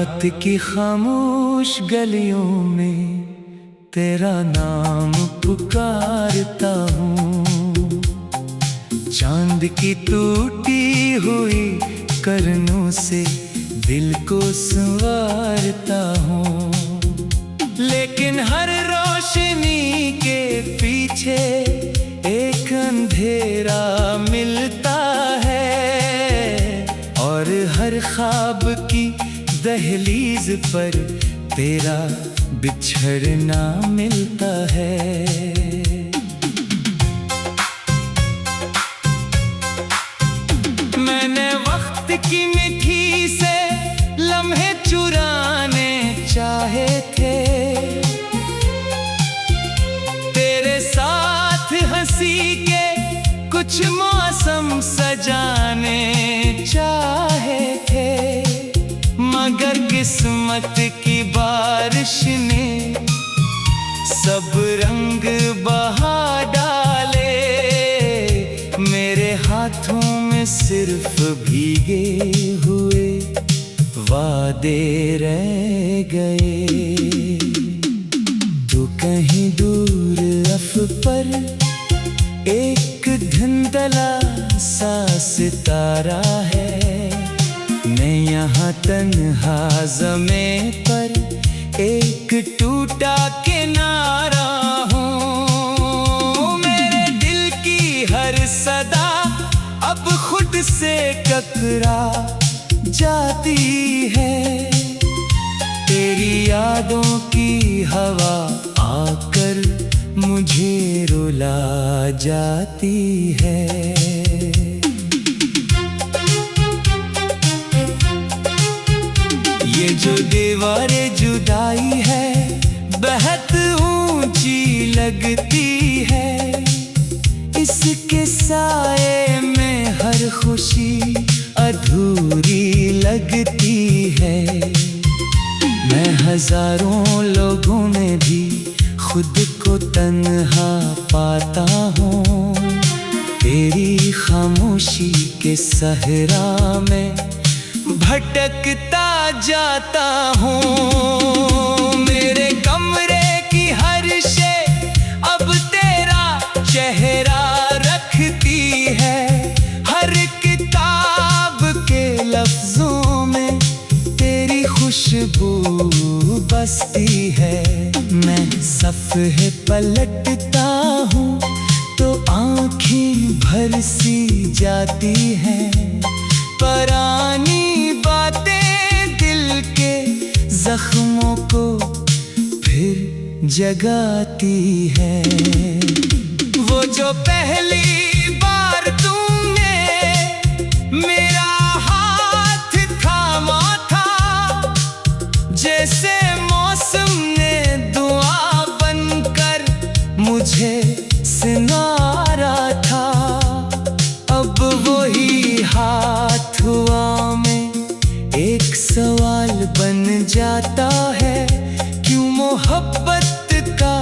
रात की खामोश गलियों में तेरा नाम पुकारता हूँ। चांद की टूटी हुई करनों से दिल को संवारता हूँ। लेकिन हर रोशनी के पीछे एक अंधेरा मिलता है, और हर ख्वाब की दहलीज पर तेरा बिछड़ना मिलता है। मैंने वक्त की मिठी से लम्हे चुराने चाहे थे, तेरे साथ हंसी के कुछ मौसम सजाने चाहे थे, मगर किस्मत की बारिश ने सब रंग बहा डाले। मेरे हाथों में सिर्फ भीगे हुए वादे रह गए। तू कहीं दूर अफ़ पर एक धुंधला सा सितारा है, मैं यहाँ तन्हा ज़मीं पर एक टूटा किनारा हूँ। मेरे दिल की हर सदा अब खुद से टकरा जाती है, तेरी यादों की हवा आकर मुझे रुला जाती है। ये जो दीवारें जुदाई है बहुत ऊंची लगती है, इसके साए में हर खुशी अधूरी लगती है। मैं हजारों लोगों में भी खुद को तन्हा पाता हूँ, तेरी खामोशी के सहरा में भटकता जाता हूँ। मेरे कमरे की हर शे अब तेरा चेहरा रखती है, हर किताब के लफ्जों में तेरी खुशबू बसती है। मैं सफ़े पलटता हूँ तो आँखें भर सी जाती हैं, पुरानी बातें दिल के जख्मों को फिर जगाती है। वो जो पहली बार तुमने मेरा हाथ थामा था, जैसे मौसम ने दुआ बनकर मुझे सिंगारा था, अब वही हाथ हुआ में एक सवाल बन जाता है, क्यों मोहब्बत का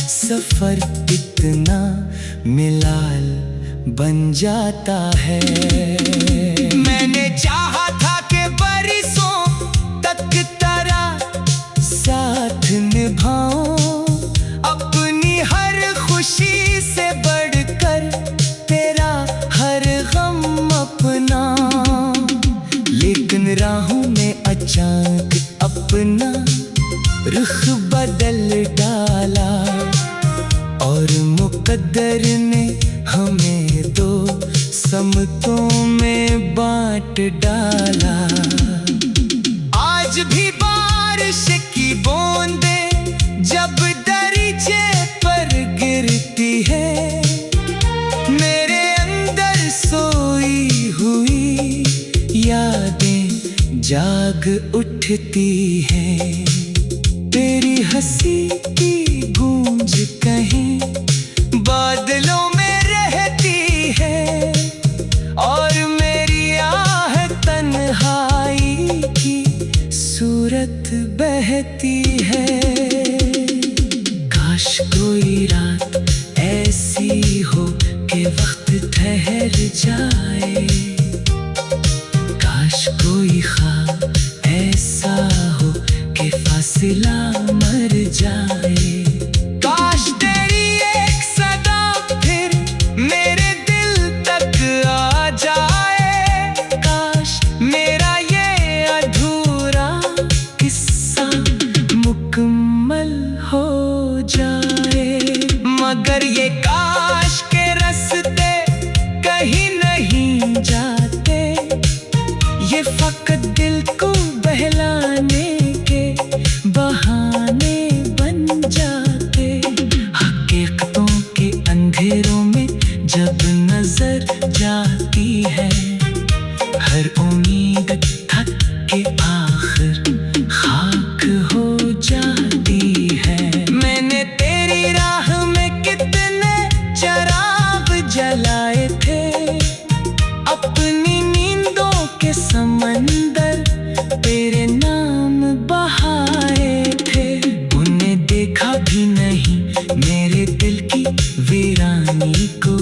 सफर इतना मिलाल बन जाता है। मैंने चाहा था कि बरसों तक तेरा साथ निभाऊं, अपनी हर खुशी से बढ़कर तेरा हर गम अपना, लेकिन राहों में अचानक अपना रुख बदल डाला, और मुकद्दर ने हमें दो समतों में बांट डाला। आज भी बारिश की बूंदें जब दरीचे पर गिरती है, मेरे अंदर सोई हुई यादें जाग उठती हैं। तेरी हंसी की गूंज कहीं बादलों में रहती है, और मेरी आह तन्हाई की सूरत बहती है। काश कोई रात ऐसी हो कि वक्त ठहर जाए, काश कोई ख्वाब ऐसा सिला मर जाए। काश तेरी एक सदा फिर मेरे दिल तक आ जाए। काश मेरा ये अधूरा किस्सा मुकम्मल हो जाए। मगर ये काश के रास्ते कहीं नहीं जाते, ये फकत दिल को बहलाने के बहाने बन जाते। हकीकतों के अंधेरों में जब नजर जाती है, हर उम्मीद थक के आखिर खाक हो जाती है। मैंने तेरी राह में कितने चराग जलाए थे, अपनी नींदों के समंदर तेरे नाम बहाए थे। उन्हें देखा भी नहीं मेरे दिल की वीरानी को,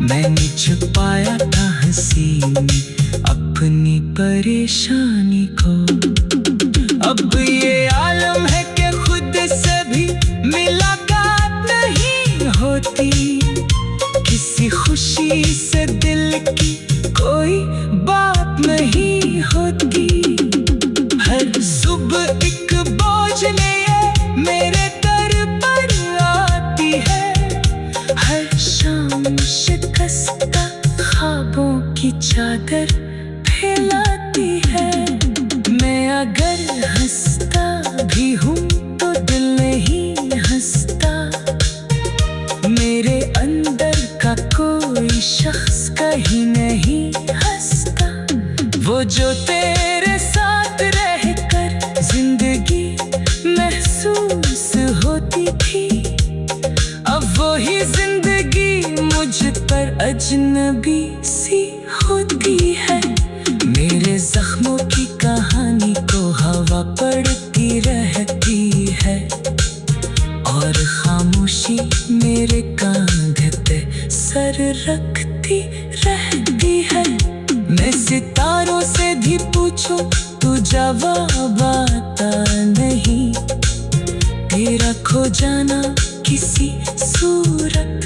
मैंने छुपाया था हंसी में अपनी परेशानी को। अब ये आलम है कि खुद से भी मुलाकात नहीं होती, किसी खुशी से दिल की कोई बात नहीं होती। हर सुबह एक बोझ लिए मेरे दर पर आती है, हर शाम शिकस्ता ख्वाबों की चादर फैलाती है। मैं अगर हंसता भी हूँ तो दिल नहीं हंसता, मेरे अंदर का कोई शख्स कहीं नहीं हंसता। वो जो तेरे साथ रहकर जिंदगी महसूस होती थी, अब वही जिंदगी मुझ पर अजनबी सी होती है। मेरे जख्मों की कहानी को हवा पढ़ती रहती है, और खामोशी मेरे कांधे पे सर रखती रहती है। मैं सितारों से भी पूछूं तो जवाब आता नहीं, तेरा खो जाना किसी सूरत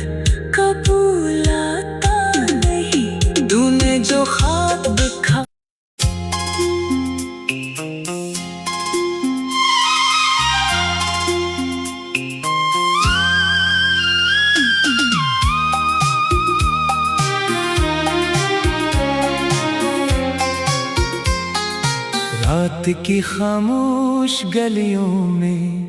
कबूल आता नहीं। तूने जो ख्वाब देखा रात की खामोश गलियों में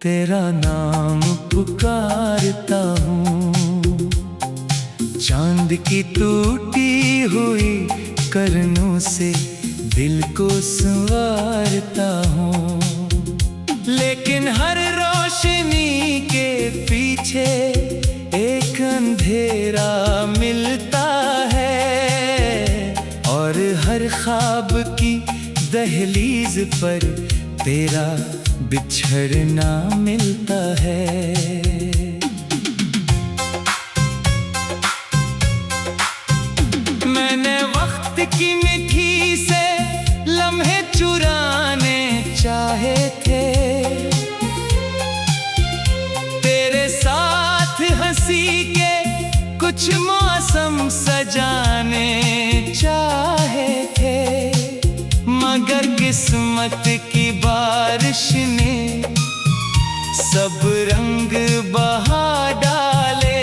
तेरा नाम पुकारता हूँ, चांद की टूटी हुई करनों से दिल को संवारता हूँ। लेकिन हर रोशनी के पीछे एक अंधेरा मिलता है, और हर ख्वाब की दहलीज पर तेरा बिछड़ना मिलता है। मैंने वक्त की मिठी से लम्हे चुराने चाहे थे, तेरे साथ हंसी के कुछ मौसम सजाने चाहे थे। मगर किस्मत की बारिश ने सब रंग बहा डाले,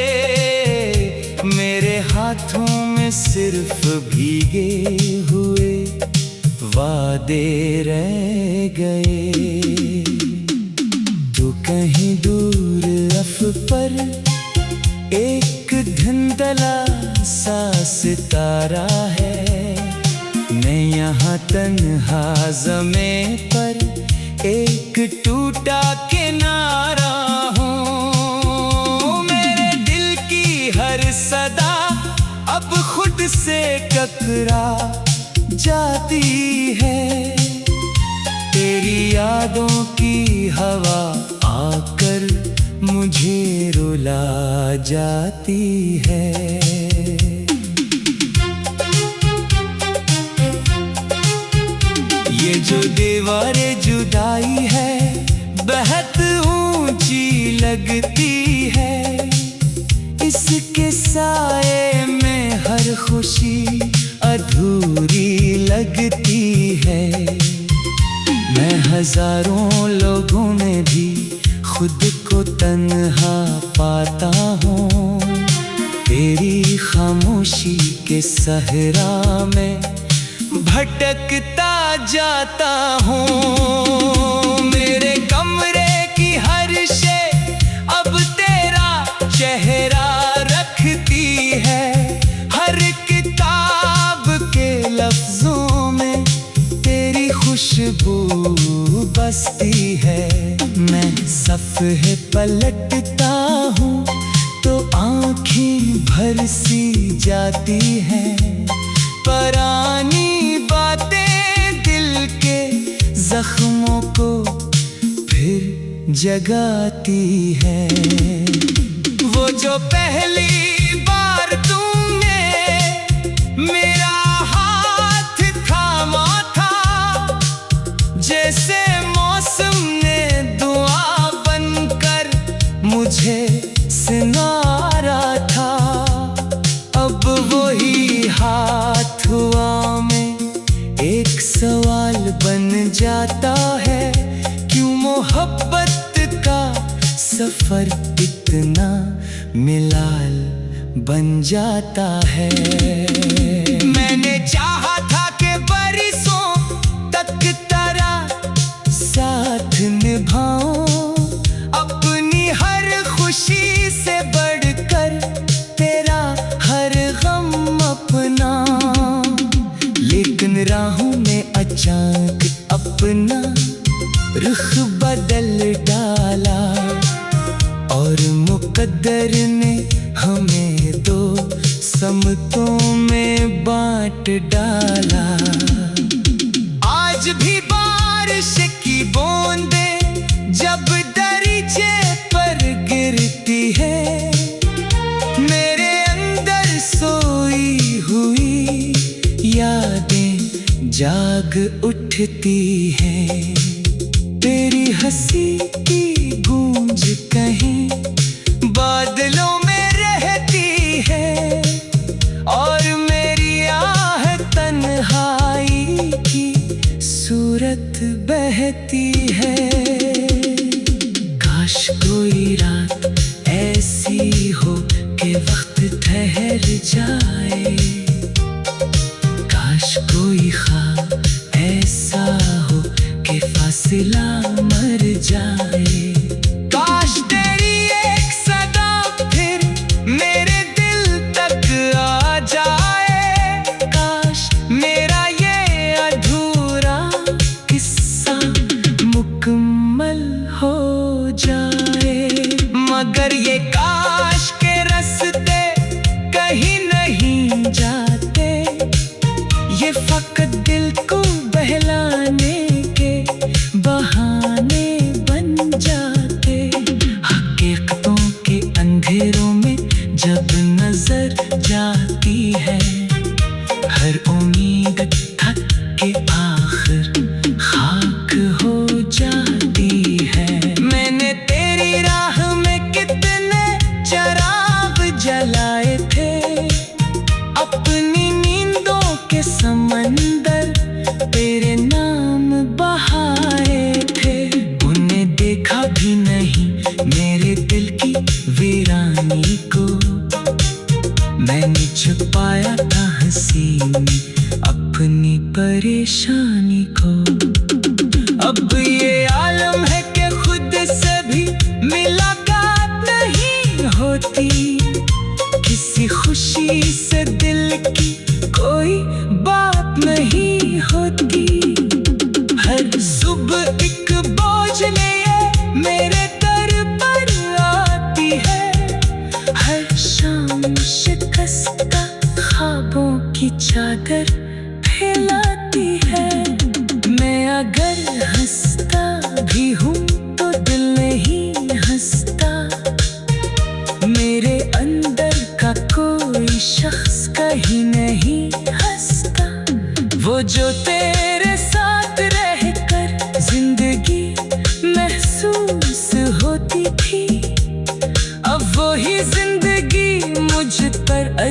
मेरे हाथों में सिर्फ भीगे हुए वादे रह गए। तो कहीं दूर अफ पर एक धुंधला सा सितारा है, मैं यहाँ तन्हा ज़मीं पर एक टूटा किनारा हूँ। मेरे दिल की हर सदा अब खुद से टकरा जाती है, तेरी यादों की हवा आकर मुझे रुला जाती है। ये जो दीवारें जुदाई लगती है। इसके साए में हर खुशी अधूरी लगती है। मैं हजारों लोगों में भी खुद को तन्हा पाता हूँ। तेरी खामोशी के सहरा में भटकता जाता हूँ। मेरे कमरे की हर शे अब तेरा चेहरा रखती है। हर किताब के लफ्जों में तेरी खुशबू बसती है। मैं सफ़े पलटता हूँ तो आँखें भर सी जाती हैं। पुरानी बातें दिल के जख्मों को फिर जगाती है। वो जो पहली बार तुमने मेरा हाथ थामा था, जैसे मौसम ने दुआ बनकर मुझे सिनारा था। अब वही हाथ हुआ में एक सवाल बन जाता है। क्यों मोहब्बत का सफर इतना मिलाल बन जाता है। मैंने चाहा था कि बरसों तक तेरा साथ निभाऊं, अपनी हर खुशी से बढ़कर तेरा हर गम अपना। लेकिन राहों में अचानक अपना रुख बदल डाला और मुकद्दर ने हमें दो समतों में बांट डाला। आज भी बारिश की बूंदें जब दरीचे पर गिरती है, मेरे अंदर सोई हुई यादें जाग उठती हैं। तेरी हंसी की गूंज कहीं बादलों में रहती है और मेरी आह तन्हाई की सूरत बहती है। काश कोई रात ऐसी हो कि वक्त ठहर जाए। काश कोई ख्वाब ऐसा हो कि फासिला मर जाए। काश तेरी एक सदा फिर मेरे दिल तक आ जाए। काश मेरा ये अधूरा किस्सा मुकम्मल हो जाए। मगर ये काश के रास्ते कहीं नहीं जाते, ये फकत दिल को बहलाने के बहाने बन जाते। हकीकतों के अंधेरों में जब नजर जाती है, हर उम्मीद थक के आखिर खाक हो जाती है। मैंने तेरी राह में कितने चराग जलाए थे, अपनी नींदों के समंदर तेरे नाम बहाए थे। उन्हें देखा भी नहीं मेरे दिल की वीरानी को, मैंने छुपाया था हंसी में अपनी परेशानी को। अब ये आलम है कि खुद से भी मुलाकात नहीं होती, किसी खुशी से दिल की कोई बात नहीं होती। हर सुबह एक बोझ लिए मेरे दर पर आती है, हर शाम शिकस्ता ख्वाबों की चादर फैलाती है। मैं अगर हंसता भी हूँ तो दिल नहीं हंसता, मेरे अंदर का कोई शख्स कहीं नहीं हंसता। वो जो तेरे साथ रहकर जिंदगी महसूस होती थी,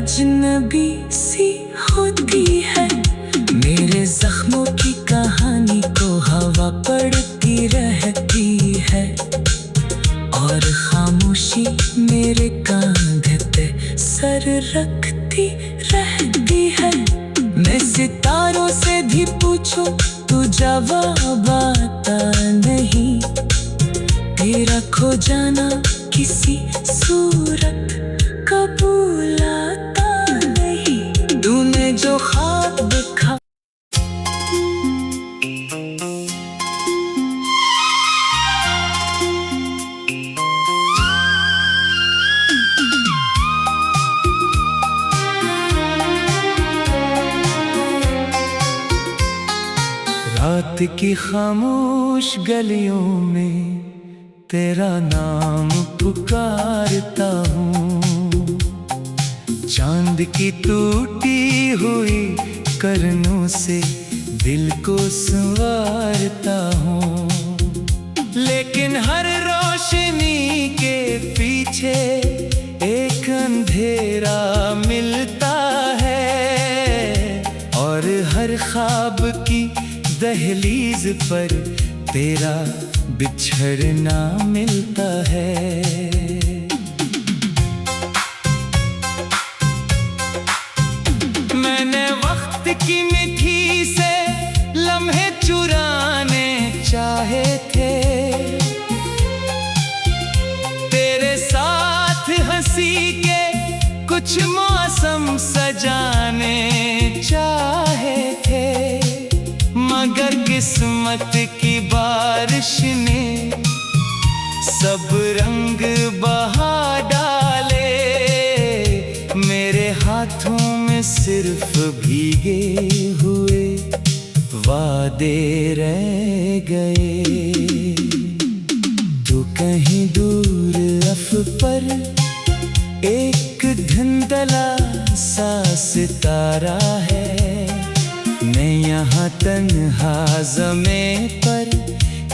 अजनबी सी होती है। मेरे जख्मों की कहानी को हवा पढ़ती रहती है, और खामोशी मेरे कंधे पे सर रखती रहती है। मैं सितारों से भी पूछूं तो जवाब आता नहीं, तेरा खो जाना किसी सूरत कबूल आता नहीं। तूने जो ख्वाब देखा रात की खामोश गलियों में तेरा नाम पुकारता हूँ, चांद की टूटी हुई करनों से दिल को संवारता हूँ। लेकिन हर रोशनी के पीछे एक अंधेरा मिलता है, और हर ख्वाब की दहलीज पर तेरा बिछड़ना मिलता है। मैंने वक्त की मिठी से लम्हे चुराने चाहे थे, तेरे साथ हंसी के कुछ मौसम सजाने चाहे थे, मगर किस्मत की बारिश ने सब रंग बहा डाले। मेरे हाथों में सिर्फ भीगे हुए वादे रह गए। तू कहीं दूर अफ़ पर एक धुंधला सा सितारा है, मैं यहाँ तन्हा ज़मीं पर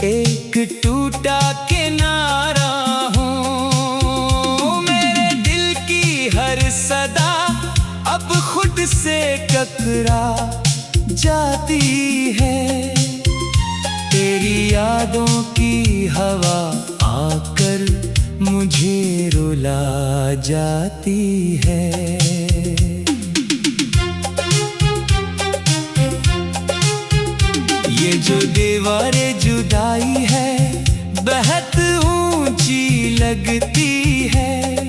एक टूटा किनारा हूँ। मेरे दिल की हर सदा अब खुद से टकरा जाती है, तेरी यादों की हवा आकर मुझे रुला जाती है। ये जो दीवारें जुदाई है बेहद ऊंची लगती है,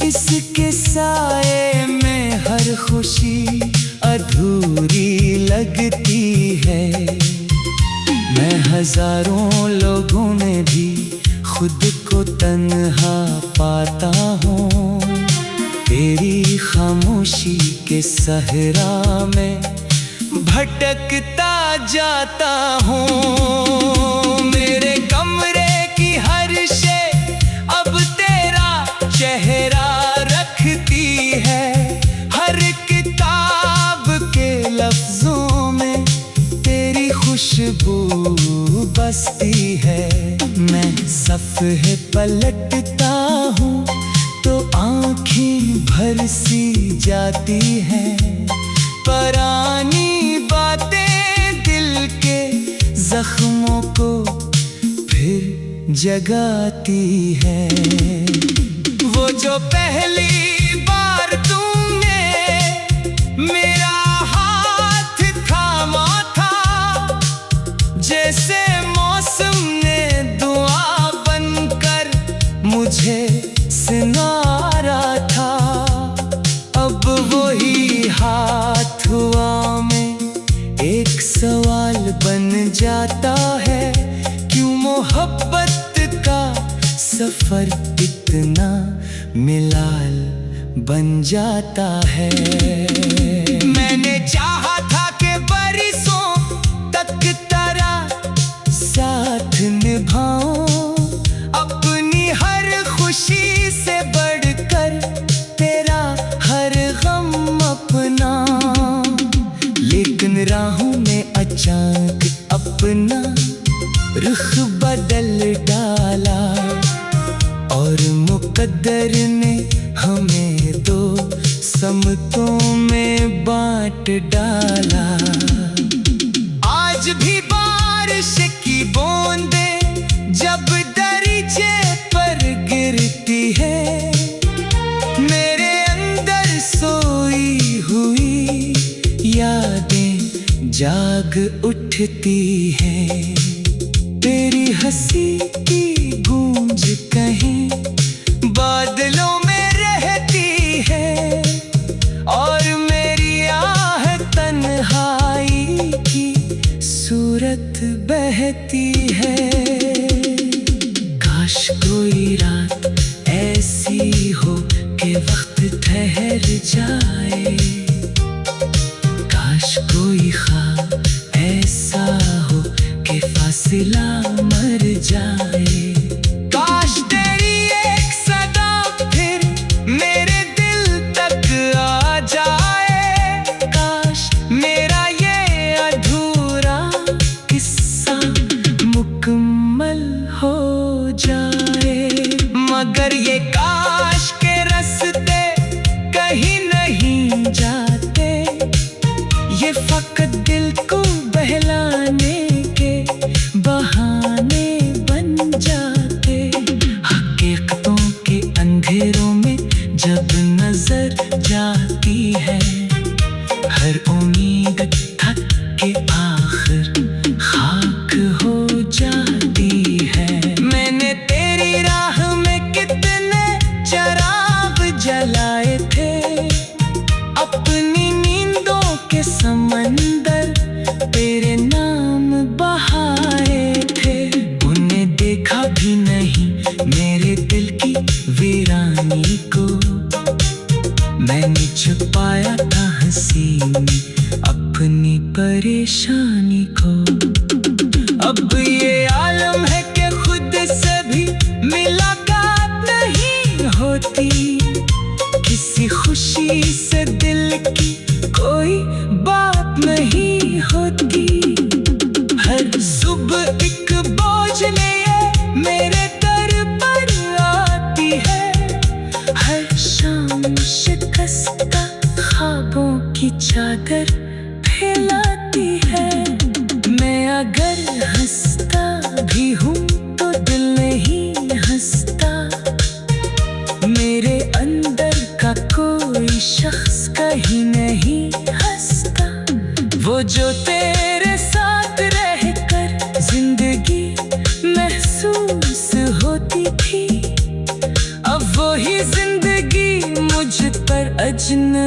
इसके साए में हर खुशी अधूरी लगती है। मैं हजारों लोगों में भी खुद को तन्हा पाता हूँ, तेरी खामोशी के सहरा में भटकता जाता हूँ। मेरे कमरे की हर शे अब तेरा चेहरा रखती है, हर किताब के लफ्जों में तेरी खुशबू बसती है। मैं सफ़े पलटता हूँ तो आँखें भर सी जाती हैं, पुरानी बातें दिल के जख्मों को फिर जगाती है। वो जो पहली बार तुमने मेरा हाथ थामा था, जैसे मौसम ने दुआ बनकर मुझे सुनारा था, अब वही हाथ हुआ में एक सवाल बन जाता है, क्यों मोहब्बत का सफर इतना मिलाल बन जाता है। मैंने चाहा था कि बरसों तक तेरा साथ निभाऊं, अपनी हर खुशी से बढ़कर तेरा हर गम अपना, लेकिन राहों में अचानक अपना रुख बदल डाला, और मुकद्दर ने हमें दो समतों में बांट डाला। आज भी बारिश की बूंदें जब दरीचे पर गिरती है, मेरे अंदर सोई हुई यादें जाग उठती हैं। तेरी हंसी की गूंज कहीं बादलों में रहती है, और मेरी आह तन्हाई की सूरत बहती है। काश कोई रात ऐसी हो कि वक्त ठहर जाए, काश कोई ख्वाब ऐसा हो कि फासिला मर जाए। काश तेरी एक सदा फिर मेरे दिल तक आ जाए, काश मेरा ये अधूरा किस्सा मुकम्मल हो जाए। मगर ये काश के रास्ते कहीं नहीं जाते, ये फकत दिल को बहलाने के बहाने बन जाते। हकीकतों के अंधेरों में जब नजर जाती है, हर उम्मीद थक के आखिर खाक हो जाती है। मैंने तेरी राह में कितने चराग जलाए थे, अपनी नींदों के समंदर तेरे नाम बहाए थे। उन्हें देखा भी नहीं मेरे दिल की वीरानी को, मैंने छुपाया था हंसी में अपनी परेशानी को। अब ये आलम है कि खुद से भी मुलाकात नहीं होती, किसी खुशी से दिल की कोई बात नहीं होती। हर सुबह एक बोझ लिए मेरे दर पर आती है, हर शाम शिकस्ता ख्वाबों की चादर फैलाती है। मैं अगर हंसता भी हूँ तो दिल नहीं हंसता, मेरे अंदर का कोई शख्स कहीं नहीं हंसता। वो जो तेरे साथ रहकर जिंदगी महसूस होती थी, अब वही जिंदगी मुझ पर अजनबी